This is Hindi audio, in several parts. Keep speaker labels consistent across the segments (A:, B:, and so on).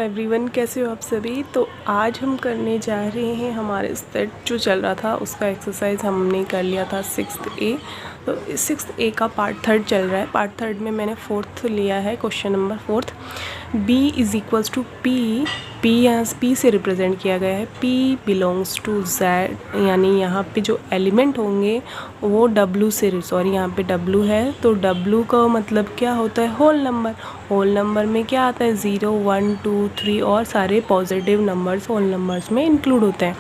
A: एवरीवन, कैसे हो आप सभी। तो आज हम करने जा रहे हैं हमारे सेट जो चल रहा था उसका एक्सरसाइज हमने कर लिया था 6th A। तो 6th A का पार्ट 3 चल रहा है। पार्ट 3 में मैंने 4th लिया है, question number 4। B is equals to P। P यहाँ P से रिप्रेजेंट किया गया है। P बिलोंग्स टू Z, यानी यहाँ पे जो एलिमेंट होंगे वो W से, सॉरी यहाँ पे W है तो W का मतलब क्या होता है, होल नंबर। होल नंबर में क्या आता है, 0 1 2 3 और सारे पॉजिटिव नंबर्स होल नंबर्स में इंक्लूड होते हैं।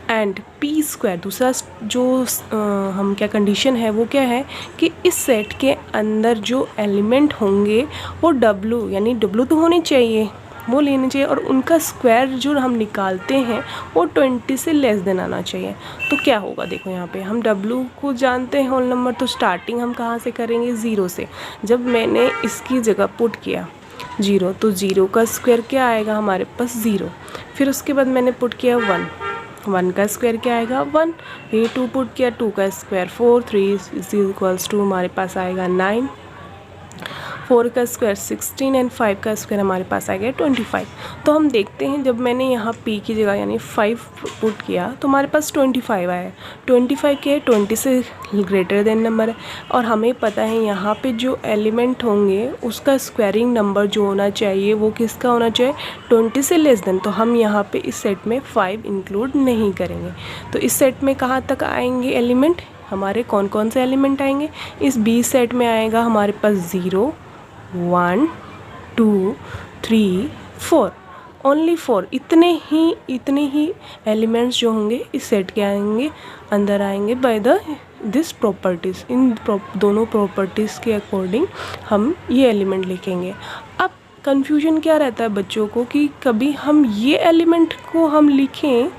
A: एंड पी स्क्वायर, दूसरा जो हम क्या कंडीशन है वो क्या है कि इस सेट के अंदर जो एलिमेंट होंगे वो W, यानी W तो होने चाहिए, वो लेने चाहिए, और उनका स्क्वायर जो हम निकालते हैं वो 20 से लेस देन आना चाहिए। तो क्या होगा, देखो यहाँ पे हम W को जानते हैं होल नंबर, तो स्टार्टिंग हम कहाँ से करेंगे, 0 से। जब मैंने इसकी जगह पुट किया 0 तो 0 का स्क्वायर क्या आएगा हमारे पास, 0। फिर उसके बाद मैंने पुट किया 1 का स्क्वायर क्या आएगा, 1। फिर 2 पुट किया, 2 का स्क्वायर 4, 3 इज इक्वल्स टू हमारे पास आएगा 9, 4 का स्क्वायर 16 एंड 5 का स्क्वायर हमारे पास आ गया 25। तो हम देखते हैं जब मैंने यहाँ P की जगह यानी 5 पुट किया तो हमारे पास 25 आया। 25 के 20 से ग्रेटर देन नंबर है, और हमें पता है यहाँ पे जो एलिमेंट होंगे उसका स्क्वायरिंग नंबर जो होना चाहिए वो किसका होना चाहिए, 20 से लेस देन। तो हम यहाँ पे इस सेट में 5 इंक्लूड नहीं करेंगे। तो इस सेट में कहाँ तक आएंगे एलिमेंट, हमारे कौन कौन से एलिमेंट आएंगे, इस B सेट में आएगा हमारे पास 0 1 2 3 4, ओनली 4। इतने ही एलिमेंट्स जो होंगे इस सेट के आएंगे, अंदर आएंगे बाय दिस प्रॉपर्टीज़। इन दोनों प्रॉपर्टीज़ के अकॉर्डिंग हम ये एलिमेंट लिखेंगे। अब कन्फ्यूजन क्या रहता है बच्चों को कि कभी हम ये एलिमेंट को हम लिखें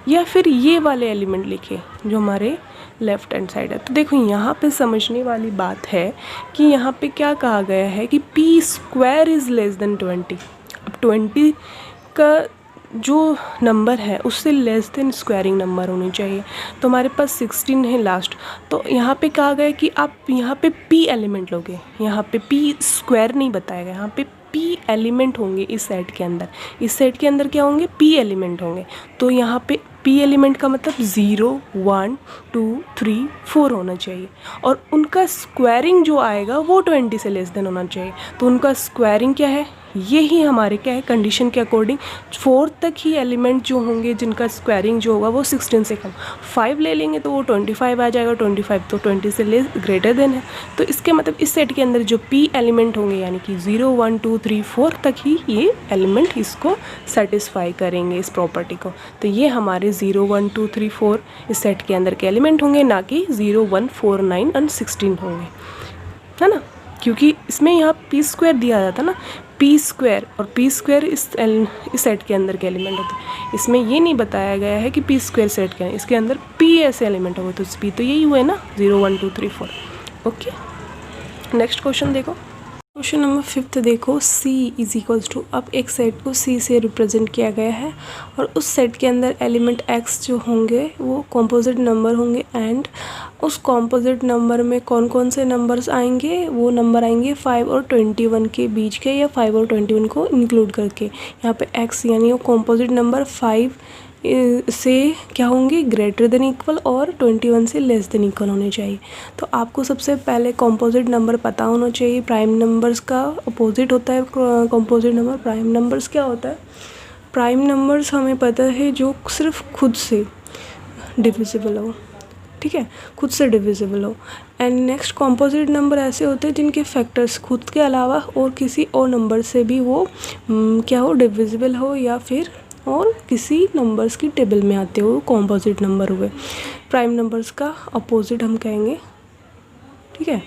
A: या फिर ये वाले एलिमेंट लिखें जो हमारे लेफ़्ट हैंड साइड है। तो देखो यहाँ पे समझने वाली बात है कि यहाँ पे क्या कहा गया है कि P square is less then 20। अब 20 का जो नंबर है उससे लेस देन स्क्वायरिंग नंबर होनी चाहिए। तो हमारे पास 16 है लास्ट। तो यहाँ पे कहा गया कि आप यहाँ पे P एलिमेंट लोगे, यहाँ पे P स्क्वायर नहीं बताया गया, यहाँ पे P एलिमेंट होंगे इस सेट के अंदर। इस सेट के अंदर क्या होंगे, P एलिमेंट होंगे। तो यहाँ पे P एलिमेंट का मतलब 0 1 2 3 4 होना चाहिए, और उनका स्क्वायरिंग जो आएगा वो 20 से लेस देन होना चाहिए। तो उनका स्क्वायरिंग क्या है, ये ही हमारे क्या है कंडीशन के अकॉर्डिंग 4 तक ही एलिमेंट जो होंगे जिनका स्क्वायरिंग जो होगा वो 16 से कम। 5 ले लेंगे तो वो 25 आ जाएगा, 25 तो 20 से लेस ग्रेटर देन है। तो इसके मतलब इस सेट के अंदर जो P एलिमेंट होंगे यानी कि 0 1 2 3 4 तक ही ये एलिमेंट इसको सेटिस्फाई करेंगे, इस प्रॉपर्टी को। तो ये हमारे 0 1 2 3 4 इस सेट के अंदर के एलिमेंट होंगे, ना कि 0 1 4 9 और 16 होंगे, है ना। क्योंकि इसमें यहाँ P स्क्वायर दिया जाता ना, P स्क्वायर, और P स्क्वायर इस सेट के अंदर के एलिमेंट होते हैं। इसमें ये नहीं बताया गया है कि P स्क्वायर सेट के इसके अंदर P ऐसे एलिमेंट होंगे। तो P तो यही हुए ना, 0 1 2 3 4। ओके, नेक्स्ट क्वेश्चन देखो। क्वेश्चन नंबर 5 देखो, C इज़ इक्वल्स टू, अब एक सेट को C से रिप्रेजेंट किया गया है और उस सेट के अंदर एलिमेंट X जो होंगे वो कॉम्पोजिट नंबर होंगे, एंड उस कॉम्पोजिट नंबर में कौन कौन से नंबर्स आएंगे, वो नंबर आएंगे 5 और 21 के बीच के, या 5 और 21 को इंक्लूड करके। यहाँ पे X यानी वो कॉम्पोजिट नंबर 5 से क्या होंगे, ग्रेटर देन इक्वल, और 21 से लेस देन इक्वल होने चाहिए। तो आपको सबसे पहले कॉम्पोजिट नंबर पता होना चाहिए। प्राइम नंबर्स का अपोजिट होता है कॉम्पोजिट नंबर। प्राइम नंबर्स क्या होता है, प्राइम नंबर्स हमें पता है जो सिर्फ खुद से डिविजिबल हो, ठीक है, खुद से डिविजिबल हो। एंड नेक्स्ट कॉम्पोजिट नंबर ऐसे होते हैं जिनके फैक्टर्स खुद के अलावा और किसी और नंबर से भी वो क्या हो, डिविजिबल हो, या फिर और किसी नंबर्स की टेबल में आते हो, कॉम्पोजिट नंबर हुए। प्राइम नंबर्स का अपोजिट हम कहेंगे, ठीक है।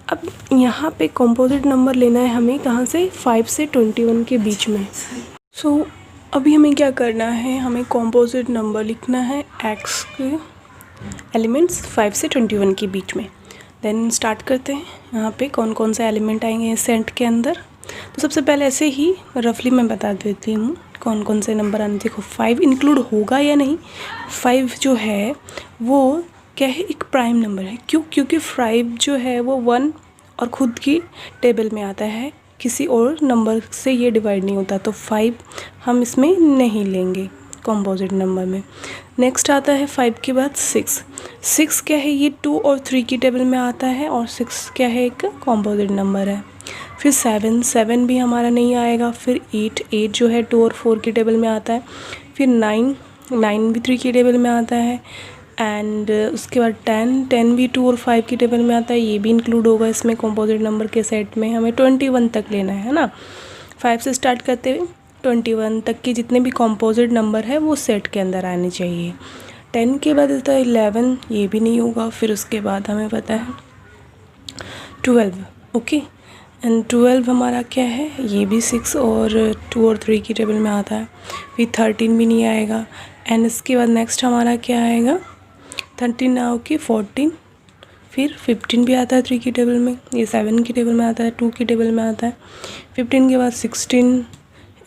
A: अब यहाँ पे कॉम्पोजिट नंबर लेना है हमें कहाँ से, 5 से 21 के बीच में। सो अभी हमें क्या करना है, हमें कॉम्पोजिट नंबर लिखना है X के एलिमेंट्स 5 से 21 के बीच में। देन स्टार्ट करते हैं। यहाँ पे कौन कौन से एलिमेंट आएंगे इस सेट के अंदर। तो सबसे पहले ऐसे ही रफली मैं बता देती हूँ कौन कौन से नंबर आने। देखो 5 इंक्लूड होगा या नहीं, 5 जो है वो क्या है, एक प्राइम नंबर है। क्यों, क्योंकि 5 जो है वो 1 और ख़ुद की टेबल में आता है किसी और नंबर से ये डिवाइड नहीं होता, तो 5 हम इसमें नहीं लेंगे कॉम्पोजिट नंबर में। नेक्स्ट आता है 5 के बाद 6। 6 क्या है, ये 2 और 3 की टेबल में आता है और 6 क्या है, एक कॉम्पोजिट नंबर है। फिर 7 भी हमारा नहीं आएगा। फिर 8 जो है 2 और 4 की टेबल में आता है। फिर 9 भी 3 की टेबल में आता है। एंड उसके बाद 10 भी 2 और 5 की टेबल में आता है, ये भी इंक्लूड होगा इसमें कॉम्पोजिट नंबर के सेट में। हमें 21 तक लेना है ना, 5 से स्टार्ट करते हुए 21 तक के जितने भी कॉम्पोजिट नंबर है वो सेट के अंदर आने चाहिए। 10 के बाद आता है 11, ये भी नहीं होगा। फिर उसके बाद हमें पता है 12, ओके। एंड 12 हमारा क्या है, ये भी 6 और 2 और 3 की टेबल में आता है। फिर 13 भी नहीं आएगा। एंड इसके बाद नेक्स्ट हमारा क्या आएगा, 13 ना होके 14। फिर 15 भी आता है 3 की टेबल में, ये 7 की टेबल में आता है, 2 की टेबल में आता है। 15 के बाद 16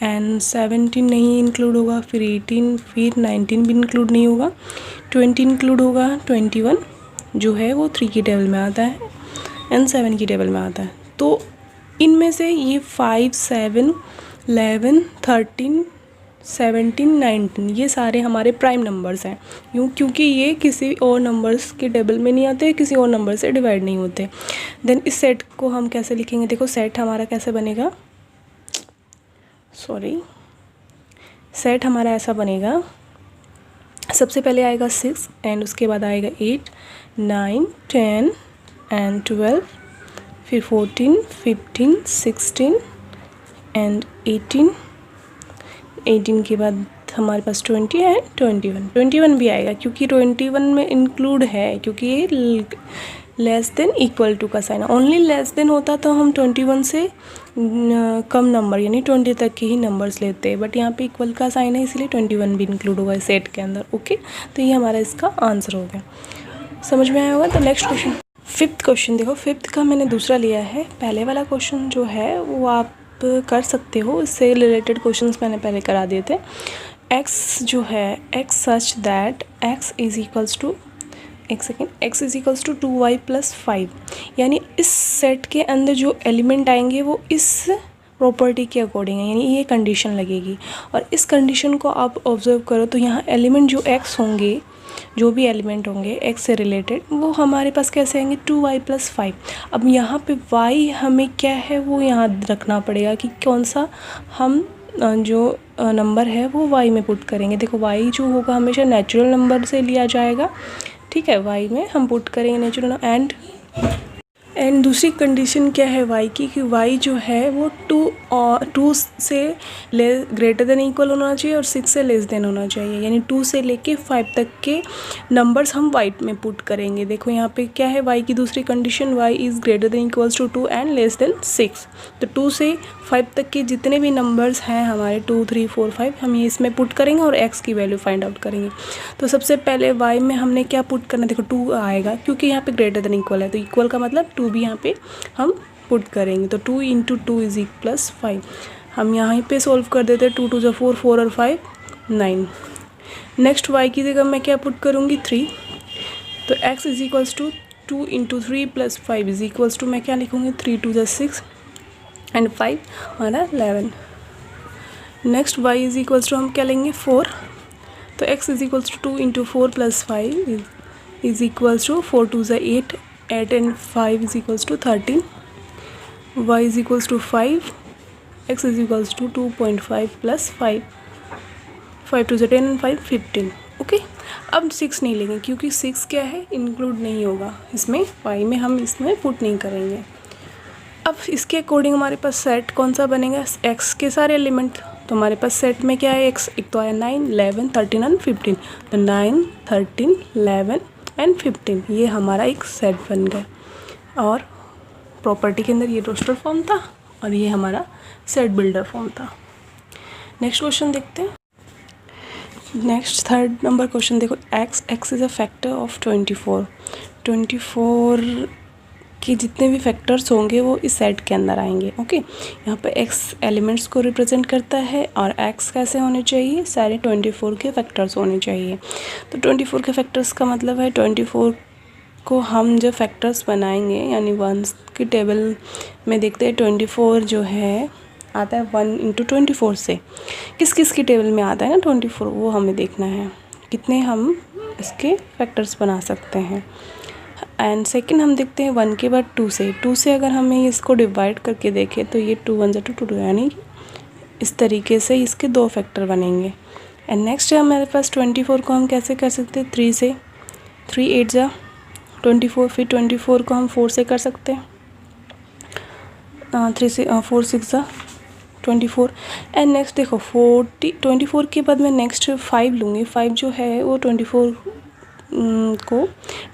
A: एंड 17 नहीं इंक्लूड होगा। फिर 18, फिर 19 भी इंक्लूड नहीं होगा। 20 इंक्लूड होगा। 21 जो है वो 3 की टेबल में आता है एंड 7 की टेबल में आता है। तो इनमें से ये 5, 7, 11, 13, 17, 19 ये सारे हमारे प्राइम नंबर्स हैं, क्योंकि ये किसी और नंबर्स के टेबल में नहीं आते, किसी और नंबर से डिवाइड नहीं होते। देन इस सेट को हम कैसे लिखेंगे, देखो सेट हमारा कैसे बनेगा, सेट हमारा ऐसा बनेगा, सबसे पहले आएगा 6 एंड उसके बाद आएगा 8, 9, 10 एंड 12, फिर 14, 15, 16 एंड 18 के बाद हमारे पास 20 एंड 21 भी आएगा, क्योंकि 21 में इंक्लूड है, क्योंकि ये लेस देन इक्वल टू का साइन है। ओनली लेस देन होता तो हम 21 से कम नंबर यानी 20 तक के ही नंबर्स लेते हैं, बट यहाँ पे इक्वल का साइन है इसलिए 21 भी इंक्लूड होगा इस सेट के अंदर, ओके। तो ये हमारा इसका आंसर हो गया, समझ में आया होगा। तो नेक्स्ट क्वेश्चन, 5th क्वेश्चन देखो, 5th का मैंने दूसरा लिया है। पहले वाला क्वेश्चन जो है वो आप कर सकते हो, इससे रिलेटेड क्वेश्चंस मैंने पहले करा दिए थे। x जो है, x such that x is equals to, एक सेकेंड, x is equals to 2y + 5, यानी इस सेट के अंदर जो एलिमेंट आएंगे वो इस प्रॉपर्टी के अकॉर्डिंग है, यानी ये कंडीशन लगेगी। और इस कंडीशन को आप ऑब्जर्व करो तो यहाँ एलिमेंट जो x होंगे, जो भी एलिमेंट होंगे x से रिलेटेड, वो हमारे पास कैसे आएंगे, 2y + 5। अब यहाँ पे y हमें क्या है वो यहाँ रखना पड़ेगा कि कौन सा हम जो नंबर है वो y में पुट करेंगे। देखो y जो होगा हमेशा नेचुरल नंबर से लिया जाएगा, ठीक है, y में हम पुट करेंगे नेचुरल। एंड दूसरी कंडीशन क्या है y की, कि y जो है वो 2 से ग्रेटर देन इक्वल होना चाहिए और 6 से लेस देन होना चाहिए, यानी 2 से लेके 5 तक के नंबर्स हम y में पुट करेंगे। देखो यहाँ पे क्या है, y की दूसरी condition, y is greater than equals to 2 and less than 6। तो 2 से 5 तक के जितने भी नंबर्स हैं हमारे 2, 3, 4, 5, हम ये इसमें पुट करेंगे और x की वैल्यू फाइंड आउट करेंगे। तो सबसे पहले y में हमने क्या पुट करना है, देखो 2 आएगा, क्योंकि यहाँ पे ग्रेटर देन इक्वल है, तो इक्वल का मतलब 2 भी यहाँ पे हम पुट करेंगे। तो 2 × 2 इज + 5, हम यहाँ पे सोल्व कर देते हैं। 2 × 2 = 4, 4 और 5 9। नेक्स्ट y की जगह मैं क्या पुट करूँगी, 3। तो x is equals to 2 × 3 + 5 is equals to, मैं क्या लिखूँगी, 3 × 2 = 6 एंड 5 हमारा 11। Next y is equals to हम क्या लेंगे, 4। तो x is equals to 2 × 4 + 5 is equals to 4 × 2 = 8, 8 and 5 is equals to 13। y is equals to 5, x is equals to 2.5 + 5, 5 × 2 = 10 and 5 15, okay. अब 6 नहीं लेंगे, क्योंकि 6 क्या है, इंक्लूड नहीं होगा इसमें, y में हम इसमें पुट नहीं करेंगे। अब इसके अकॉर्डिंग हमारे पास सेट कौन सा बनेगा, x के सारे एलिमेंट। तो हमारे पास सेट में क्या है, x एक तो आया 9, 11, 13 एंड 15। तो 9, 13, 11 एंड 15 ये हमारा एक सेट बन गया। और प्रॉपर्टी के अंदर ये रोस्टर फॉर्म था और ये हमारा सेट बिल्डर फॉर्म था। नेक्स्ट क्वेश्चन देखते हैं। नेक्स्ट 3rd नंबर क्वेश्चन देखो, x is a factor of 24। 24 के जितने भी फैक्टर्स होंगे वो इस सेट के अंदर आएंगे, ओके। यहाँ पे x एलिमेंट्स को रिप्रेजेंट करता है और x कैसे होने चाहिए, सारे 24 के फैक्टर्स होने चाहिए। तो 24 के फैक्टर्स का मतलब है 24 को हम जब फैक्टर्स बनाएंगे यानी वंस की टेबल में देखते हैं 24 जो है आता है 1 इंटू 24 से। किस किस की टेबल में आता है ना 24, वो हमें देखना है कितने हम इसके फैक्टर्स बना सकते हैं। एंड सेकंड हम देखते हैं 1 के बाद 2 से अगर हमें इसको डिवाइड करके देखें तो ये 2 1 ज़ा 2 यानी इस तरीके से इसके 2 फैक्टर बनेंगे। एंड नेक्स्ट है हमारे पास 24 को हम कैसे कर सकते हैं 3 से, 3 8 ज़ा 24, फिर 24 को हम 4 से कर सकते हैं, 3 से 4 6 ज़ा 24। एंड नेक्स्ट देखो 24 के बाद मैं नेक्स्ट 5 लूँगी। 5 जो है वो 24 को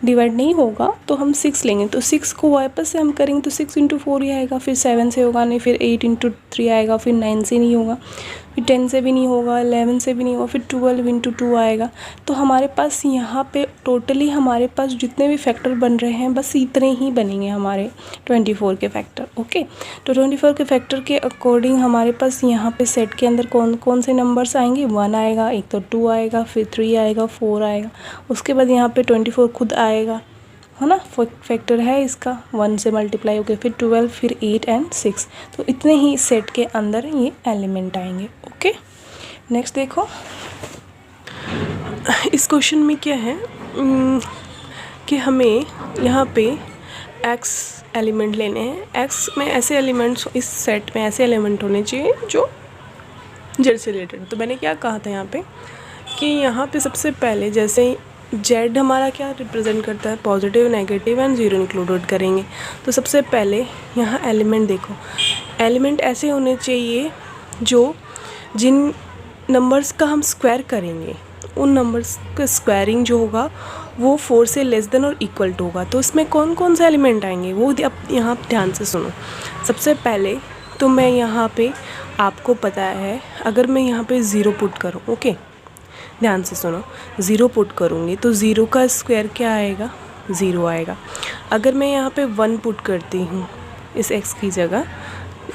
A: डिवाइड नहीं होगा तो हम 6 लेंगे, तो 6 को वापस से हम करेंगे तो 6 इंटू 4 ही आएगा, फिर 7 से होगा नहीं, फिर 8 इंटू 3 आएगा, फिर 9 से नहीं होगा, फिर 10 से भी नहीं होगा, 11 से भी नहीं होगा, फिर 12 इंटू 2 आएगा। तो हमारे पास यहाँ पे टोटली हमारे पास जितने भी फैक्टर बन रहे हैं बस इतने ही बनेंगे हमारे 24 के फैक्टर। ओके, तो 24 के फैक्टर के अकॉर्डिंग हमारे पास यहाँ पे सेट के अंदर कौन कौन से नंबर्स आएंगे, 1 आएगा, एक तो 2 आएगा, फिर 3 आएगा, 4 आएगा, उसके बाद यहाँ पे 24 खुद आएगा, है ना, फैक्टर है इसका 1 से मल्टीप्लाई होकर, फिर 12, फिर 8 एंड 6। तो इतने ही सेट के अंदर ये एलिमेंट आएंगे। ओके, नेक्स्ट देखो इस क्वेश्चन में क्या है कि हमें यहाँ पे x एलिमेंट लेने हैं। x में ऐसे एलिमेंट्स, इस सेट में ऐसे एलिमेंट होने चाहिए जो z से रिलेटेड। तो मैंने क्या कहा था यहाँ पे कि यहाँ पे सबसे पहले जैसे z हमारा क्या रिप्रेजेंट करता है, positive, negative and zero included करेंगे। तो सबसे पहले यहाँ एलिमेंट देखो, एलिमेंट ऐसे होने चाहिए जो जिन नंबर्स का हम स्क्वायर करेंगे उन नंबर्स का स्क्वायरिंग जो होगा वो 4 से लेस देन और इक्वल टू होगा। तो इसमें कौन कौन से एलिमेंट आएंगे वो अब यहाँ ध्यान से सुनो। सबसे पहले तो मैं यहाँ पे आपको पता है अगर मैं यहाँ पे 0 पुट करूँ, ओके ध्यान से सुनो, 0 पुट करूँगी तो 0 का स्क्वायर क्या आएगा, 0 आएगा। अगर मैं यहाँ पे 1 पुट करती हूँ, इस x की जगह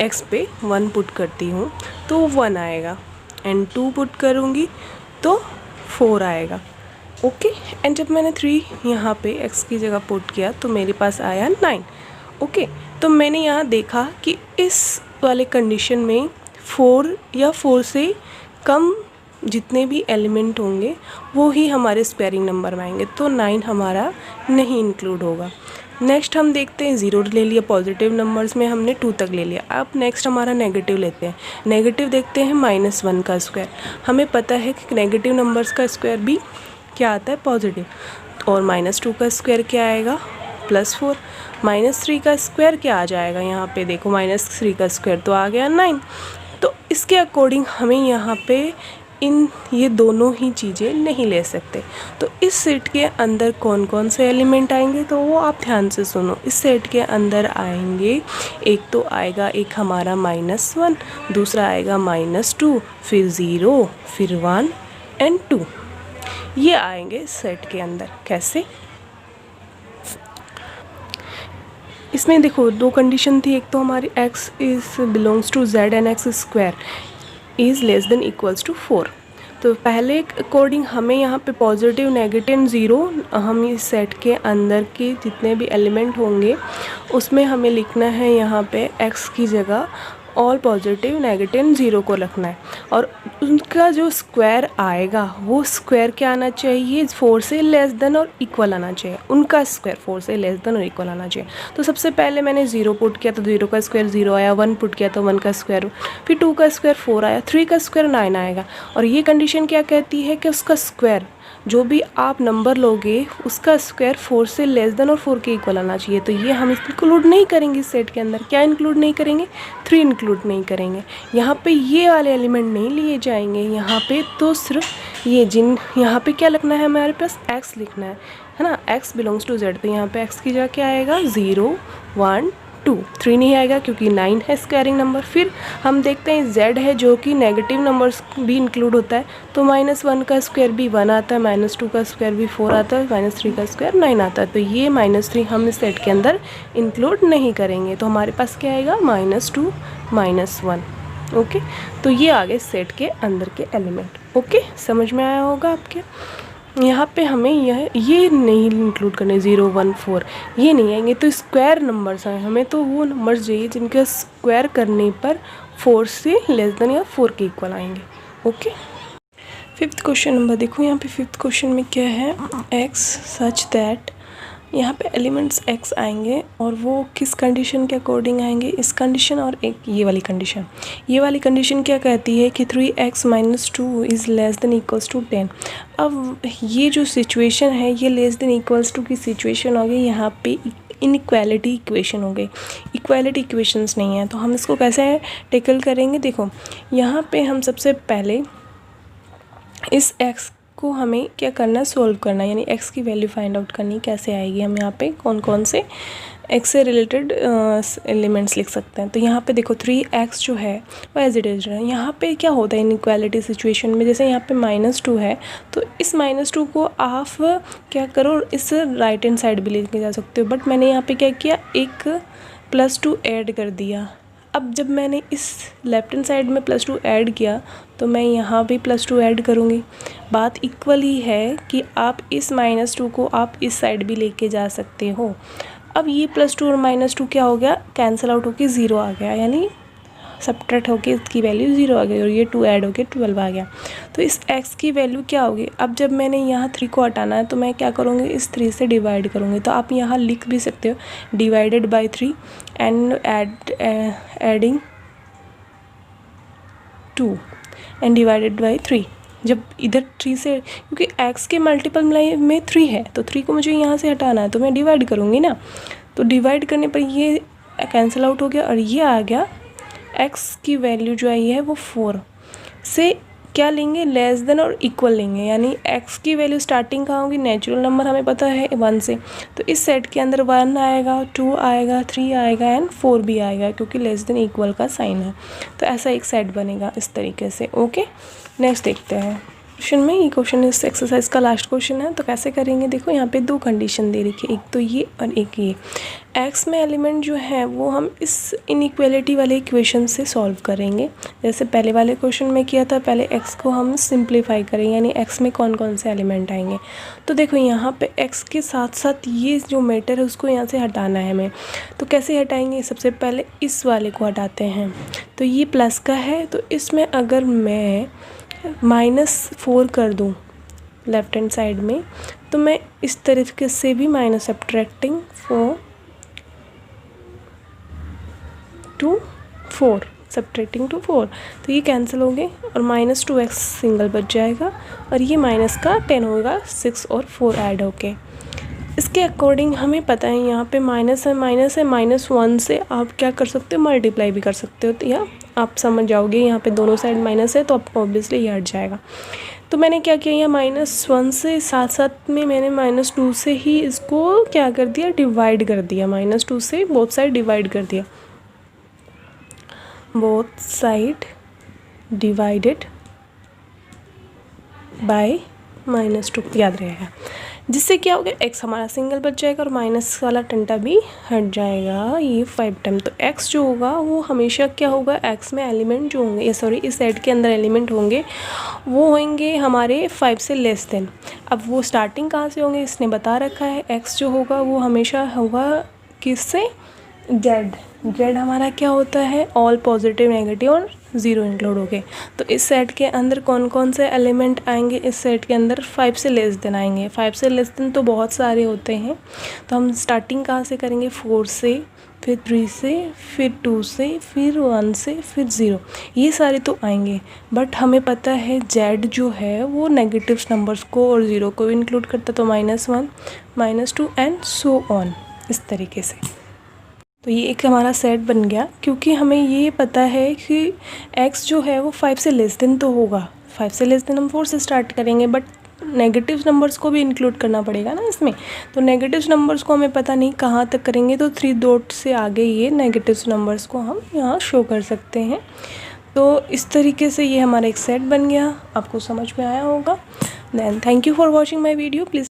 A: x पे 1 पुट करती हूँ तो 1 आएगा। एंड 2 पुट करूँगी तो 4 आएगा। ओके, एंड जब मैंने 3 यहाँ पे x की जगह पुट किया तो मेरे पास आया 9। ओके, तो मैंने यहाँ देखा कि इस वाले कंडीशन में 4 या 4 से कम जितने भी एलिमेंट होंगे वो ही हमारे स्क्वायरिंग नंबर में आएंगे, तो 9 हमारा नहीं इंक्लूड होगा। नेक्स्ट हम देखते हैं 0 ले लिया, पॉजिटिव नंबर्स में हमने 2 तक ले लिया। अब नेक्स्ट हमारा नेगेटिव लेते हैं। नेगेटिव देखते हैं -1 का स्क्वायर। हमें पता है कि नेगेटिव नंबर्स का स्क्वायर भी क्या आता है, पॉजिटिव। और -2 का स्क्वायर क्या आएगा, +4। -3 का स्क्वायर क्या आ जाएगा, यहाँ पे देखो -3 का स्क्वायर तो आ गया 9। तो इसके अकॉर्डिंग हमें यहाँ पे ये दोनों ही चीज़ें नहीं ले सकते। तो इस सेट के अंदर कौन कौन से एलिमेंट आएंगे तो वो आप ध्यान से सुनो। इस सेट के अंदर आएंगे, एक तो आएगा एक हमारा -1, दूसरा आएगा -2, फिर 0, फिर 1 एंड 2। ये आएंगे सेट के अंदर। कैसे, इसमें देखो 2 कंडीशन थी। एक तो हमारी x is belongs to z and x square is less than equals to 4। तो पहले अकॉर्डिंग हमें यहाँ पे पॉजिटिव, नेगेटिव एंड 0 हम इस सेट के अंदर के जितने भी एलिमेंट होंगे उसमें हमें लिखना है यहाँ पे x की जगह ऑल पॉजिटिव, नेगेटिव एंड 0 को रखना है। और उनका जो स्क्वायर आएगा वो स्क्वायर क्या आना चाहिए, 4 से लेस देन और इक्वल आना चाहिए। उनका स्क्वायर 4 से लेस देन और इक्वल आना चाहिए। तो सबसे पहले मैंने 0 पुट किया तो 0 का स्क्वायर 0 आया, 1 पुट किया तो 1 का स्क्वायर, फिर 2 का स्क्वायर 4 आया, 3 का स्क्वायर 9 आएगा। और ये कंडीशन क्या कहती है कि उसका स्क्वायर जो भी आप नंबर लोगे उसका स्क्वायर 4 से लेस देन और 4 के इक्वल आना चाहिए। तो ये हम इंक्लूड नहीं करेंगे इस सेट के अंदर। क्या इंक्लूड नहीं करेंगे, 3 इंक्लूड नहीं करेंगे। यहाँ पे ये वाले एलिमेंट नहीं लिए जाएंगे। यहाँ पे तो सिर्फ ये यहाँ पे क्या लिखना है, हमारे पास x लिखना है ना, x बिलोंग्स टू z। तो यहाँ पे x की जगह क्या आएगा, 0 1 2, 3 नहीं आएगा क्योंकि 9 है स्क्वायरिंग नंबर। फिर हम देखते हैं z है जो कि नेगेटिव नंबर्स भी इंक्लूड होता है। तो -1 का स्क्वायर भी 1 आता है, -2 का स्क्वायर भी 4 आता है, -3 का स्क्वायर 9 आता है। तो ये -3 हम इस सेट के अंदर इंक्लूड नहीं करेंगे। तो हमारे पास क्या आएगा, -2 -1। ओके, तो ये आ गए सेट के अंदर के एलिमेंट। ओके, समझ में आया होगा आपके। यहाँ पे हमें ये नहीं इंक्लूड करने 0 1 4 ये नहीं आएंगे, तो स्क्वायर नंबर्स हैं, हमें तो वो नंबर्स चाहिए जिनका स्क्वायर करने पर 4 से लेस देन या 4 के इक्वल आएंगे। ओके, फिफ्थ क्वेश्चन नंबर देखो। यहाँ पे फिफ्थ क्वेश्चन में क्या है, x सच दैट, यहाँ पे एलिमेंट्स x आएंगे और वो किस कंडीशन के अकॉर्डिंग आएंगे, इस कंडीशन और एक ये वाली कंडीशन। ये वाली कंडीशन क्या कहती है कि 3x - 2 is less than equals to 10। अब ये जो सिचुएशन है ये लेस देन इक्वल्स टू की सिचुएशन हो गई, यहाँ पे इनइक्वालिटी इक्वेशन हो गई, इक्वालिटी इक्वेशंस नहीं है। तो हम इसको कैसे टेकल करेंगे, देखो यहाँ पे हम सबसे पहले इस x को हमें क्या करना है, सोल्व करना है, यानी x की वैल्यू फाइंड आउट करनी कैसे आएगी। हम यहाँ पे कौन कौन से x से रिलेटेड एलिमेंट्स लिख सकते हैं। तो यहाँ पे देखो 3x जो है वो एज इट इज है। यहाँ पे क्या होता है इनइक्वालिटी सिचुएशन में, जैसे यहाँ पे -2 है तो इस -2 को आप क्या करो, इस राइट हैंड साइड भी लेके जा सकते हो, बट मैंने यहाँ पे क्या किया, एक +2 ऐड कर दिया। अब जब मैंने इस लेफ्ट हैंड साइड में +2 ऐड किया तो मैं यहाँ भी +2 ऐड करूँगी। बात इक्वल ही है कि आप इस -2 को आप इस साइड भी लेके जा सकते हो। अब ये +2 और -2 क्या हो गया, कैंसिल आउट होके 0 आ गया, यानी सब्ट्रैक्ट होके इसकी वैल्यू 0 आ गई और ये 2 ऐड होके 12 आ गया। तो इस x की वैल्यू क्या होगी, अब जब मैंने यहाँ 3 को हटाना है तो मैं क्या करूँगी, इस 3 से डिवाइड करूँगी। तो आप यहाँ लिख भी सकते हो divided by 3 and adding 2 and divided by 3। जब इधर 3 से, क्योंकि x के मल्टीपल में 3 है तो 3 को मुझे यहाँ से हटाना है तो मैं डिवाइड करूँगी ना। तो डिवाइड करने पर ये कैंसिल आउट हो गया और ये आ गया, x की वैल्यू जो आई है वो 4 से क्या लेंगे, लेस देन और इक्वल लेंगे। यानी x की वैल्यू स्टार्टिंग कहाँ होगी, नेचुरल नंबर हमें पता है 1 से, तो इस सेट के अंदर 1 आएगा, 2 आएगा, 3 आएगा एंड 4 भी आएगा, क्योंकि लेस देन इक्वल का साइन है। तो ऐसा एक सेट बनेगा इस तरीके से। ओके, नेक्स्ट देखते हैं क्वेश्चन में। ये क्वेश्चन इस एक्सरसाइज का लास्ट क्वेश्चन है। तो कैसे करेंगे, देखो यहाँ पे 2 कंडीशन दे रखी है, एक तो ये और एक ये। x में एलिमेंट जो है वो हम इस इनइक्वालिटी वाले इक्वेशन से सॉल्व करेंगे, जैसे पहले वाले क्वेश्चन में किया था। पहले x को हम सिंप्लीफाई करेंगे, यानी x में कौन कौन से एलिमेंट आएंगे। तो देखो यहाँ पे x के साथ साथ ये जो मैटर है उसको यहाँ से हटाना है हमें। तो कैसे हटाएंगे, सबसे पहले इस वाले को हटाते हैं। तो ये प्लस का है, तो इसमें अगर मैं -4 कर दूँ लेफ्ट हैंड साइड में, तो मैं इस तरीके से भी minus subtracting 4 to 4 subtracting to 4, तो ये कैंसिल हो गए और -2x सिंगल बच जाएगा और ये माइनस का 10 होगा, 6 और 4 ऐड होके। इसके अकॉर्डिंग हमें पता है यहाँ पे माइनस है, -1 से आप क्या कर सकते हो, मल्टीप्लाई भी कर सकते हो। तो या आप समझ जाओगे, यहाँ पे दोनों साइड माइनस है तो आपको ऑब्वियसली ये हट जाएगा। तो मैंने क्या किया, यहाँ -1 से साथ साथ में मैंने -2 से ही इसको क्या कर दिया, डिवाइड कर दिया। -2 से बोथ साइड डिवाइड कर दिया, बोथ साइड डिवाइडेड बाय -2, याद रहेगा। जिससे क्या होगा, x हमारा सिंगल बच जाएगा और माइनस वाला टंटा भी हट जाएगा, ये 5 टाइम। तो x जो होगा वो हमेशा क्या होगा, x में एलिमेंट जो होंगे, सॉरी इस सेट के अंदर एलिमेंट होंगे वो होंगे हमारे 5 से लेस देन। अब वो स्टार्टिंग कहाँ से होंगे इसने बता रखा है, x जो होगा वो हमेशा होगा किससे, z हमारा क्या होता है, ऑल पॉजिटिव नेगेटिव और 0 इंक्लूड हो गए। तो इस सेट के अंदर कौन कौन से एलिमेंट आएंगे, इस सेट के अंदर 5 से लेस देन आएंगे। 5 से लेस देन तो बहुत सारे होते हैं, तो हम स्टार्टिंग कहाँ से करेंगे, 4 से, फिर 3 से, फिर 2 से, फिर 1 से, फिर 0, ये सारे तो आएंगे। बट हमें पता है z जो है वो नेगेटिव नंबर्स को और 0 को इंक्लूड करता, तो -1, -2 एंड सो ऑन, इस तरीके से। तो ये एक हमारा सेट बन गया, क्योंकि हमें ये पता है कि x जो है वो 5 से लेस देन तो होगा। 5 से लेस देन हम 4 से स्टार्ट करेंगे, बट नेगेटिव नंबर्स को भी इंक्लूड करना पड़ेगा ना इसमें। तो नेगेटिव नंबर्स को हमें पता नहीं कहाँ तक करेंगे, तो 3 डॉट से आगे ये नेगेटिव नंबर्स को हम यहाँ शो कर सकते हैं। तो इस तरीके से ये हमारा एक सेट बन गया, आपको समझ में आया होगा। Then thank you for watching my video. Please